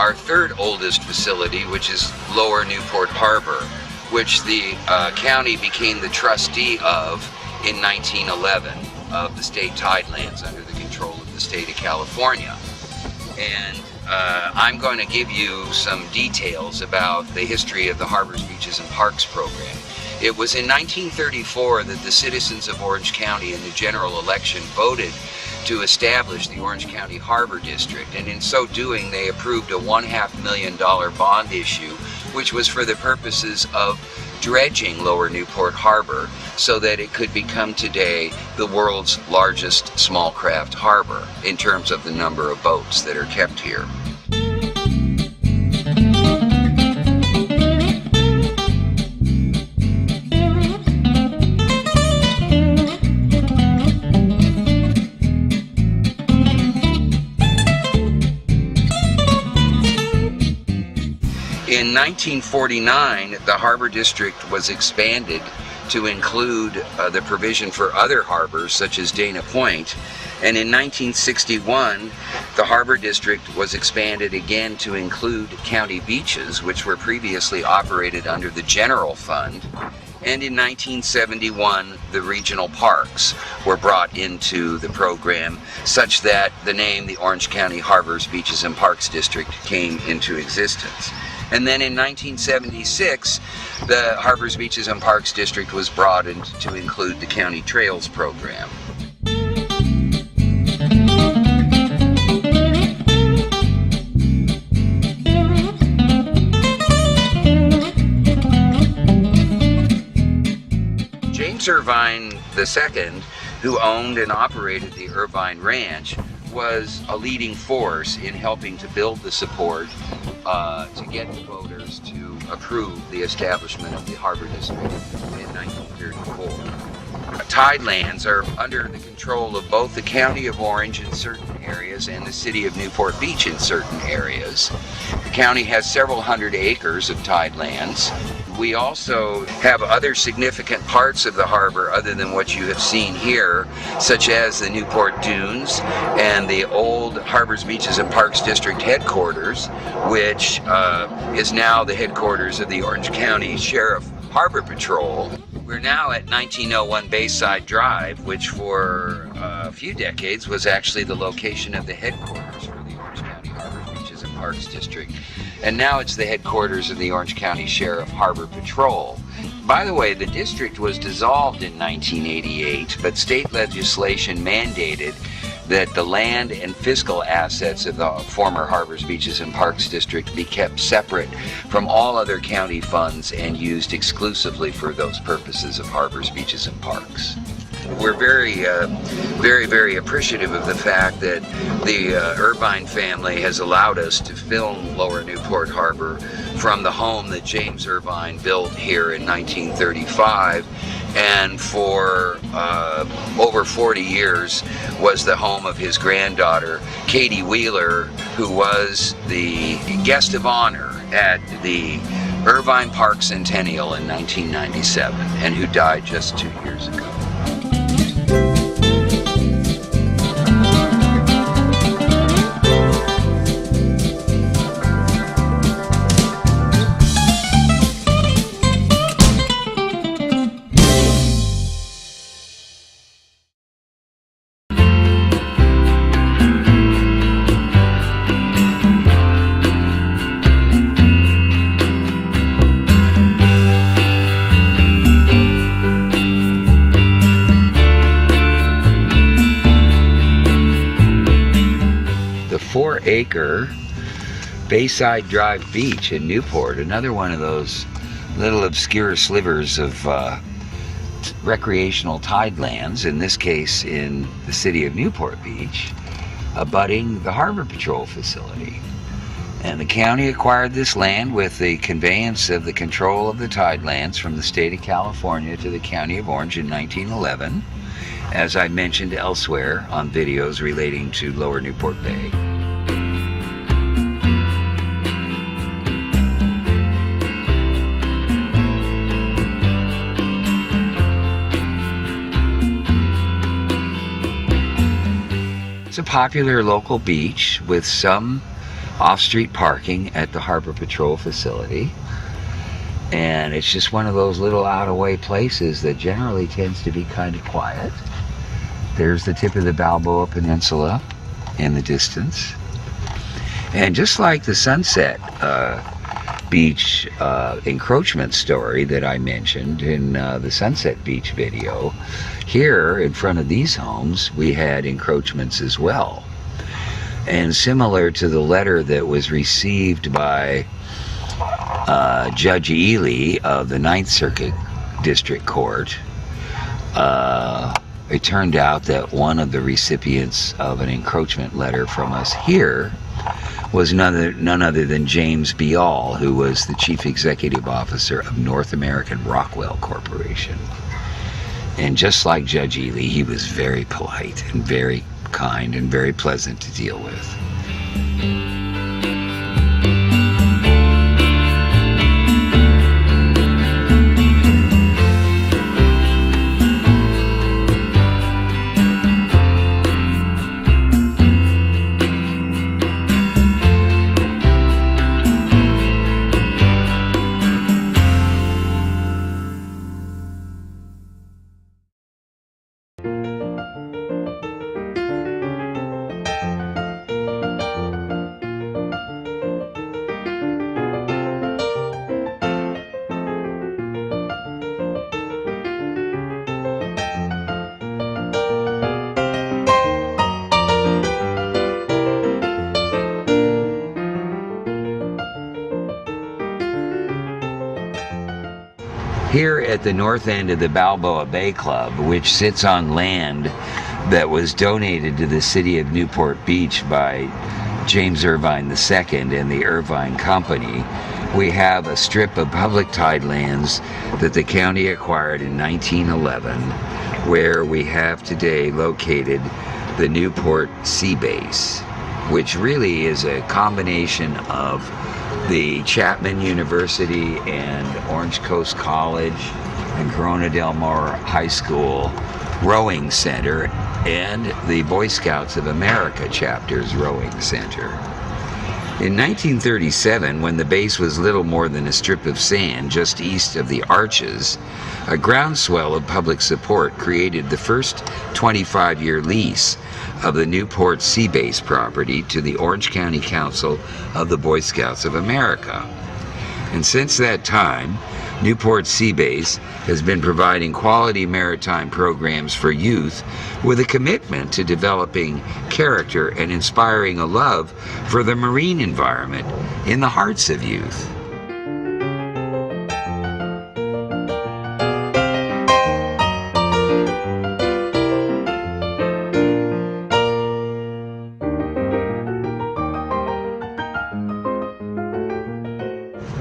our third oldest facility, which is Lower Newport Harbor, which the county became the trustee of in 1911 of the state tidelands under the control of the state of California. And I'm going to give you some details about the history of the Harbors, Beaches, and Parks program. It was in 1934 that the citizens of Orange County in the general election voted to establish the Orange County Harbor District, and in so doing they approved a $500,000 bond issue, which was for the purposes of dredging Lower Newport Harbor so that it could become today the world's largest small craft harbor in terms of the number of boats that are kept here. In 1949, the Harbor District was expanded to include the provision for other harbors such as Dana Point, and in 1961 the Harbor District was expanded again to include county beaches, which were previously operated under the general fund, and in 1971 the regional parks were brought into the program such that the name the Orange County Harbors, Beaches, and Parks District came into existence. And then in 1976, the Harbors, Beaches, and Parks District was broadened to include the County Trails program. James Irvine II, who owned and operated the Irvine Ranch, was a leading force in helping to build the support to get the voters to approve the establishment of the Harbor District in 1934. Tidelands are under the control of both the County of Orange in certain areas and the City of Newport Beach in certain areas. The county has several hundred acres of tidelands. We also have other significant parts of the harbor other than what you have seen here, such as the Newport Dunes and the old Harbors, Beaches, and Parks District headquarters, which is now the headquarters of the Orange County Sheriff Harbor Patrol. We're now at 1901 Bayside Drive, which for a few decades was actually the location of the headquarters for the Orange County Harbors, Beaches, and Parks District. And now it's the headquarters of the Orange County Sheriff Harbor Patrol. By the way, the district was dissolved in 1988, but state legislation mandated that the land and fiscal assets of the former Harbors, Beaches, and Parks District be kept separate from all other county funds and used exclusively for those purposes of Harbors, Beaches, and Parks. We're very appreciative of the fact that the Irvine family has allowed us to film Lower Newport Harbor from the home that James Irvine built here in 1935, and for over 40 years was the home of his granddaughter, Katie Wheeler, who was the guest of honor at the Irvine Park Centennial in 1997, and who died just 2 years ago. Acre Bayside Drive Beach in Newport, another one of those little obscure slivers of recreational tidelands, in this case in the city of Newport Beach, abutting the Harbor Patrol facility. And the county acquired this land with the conveyance of the control of the tidelands from the state of California to the County of Orange in 1911, as I mentioned elsewhere on videos relating to Lower Newport Bay. It's a popular local beach with some off-street parking at the Harbor Patrol facility. And it's just one of those little out-of-way places that generally tends to be kind of quiet. There's the tip of the Balboa Peninsula in the distance. And just like the Sunset Beach encroachment story that I mentioned in the Sunset Beach video, here in front of these homes we had encroachments as well. And similar to the letter that was received by Judge Ely of the Ninth Circuit District Court, it turned out that one of the recipients of an encroachment letter from us here was none other than James Bial, who was the Chief Executive Officer of North American Rockwell Corporation. And just like Judge Ely, he was very polite and very kind and very pleasant to deal with. Here at the north end of the Balboa Bay Club, which sits on land that was donated to the city of Newport Beach by James Irvine II and the Irvine Company, we have a strip of public tidelands that the county acquired in 1911, where we have today located the Newport Sea Base, which really is a combination of the Chapman University and Orange Coast College and Corona del Mar High School Rowing Center and the Boy Scouts of America chapter's Rowing Center. In 1937, when the base was little more than a strip of sand just east of the Arches, a groundswell of public support created the first 25-year lease of the Newport Sea Base property to the Orange County Council of the Boy Scouts of America. And since that time, Newport Sea Base has been providing quality maritime programs for youth with a commitment to developing character and inspiring a love for the marine environment in the hearts of youth.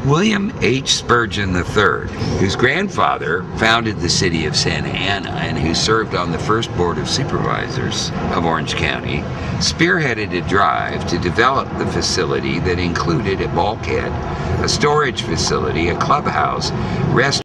William H. Spurgeon III, whose grandfather founded the city of Santa Ana and who served on the first Board of Supervisors of Orange County, spearheaded a drive to develop the facility that included a bulkhead, a storage facility, a clubhouse, restaurant,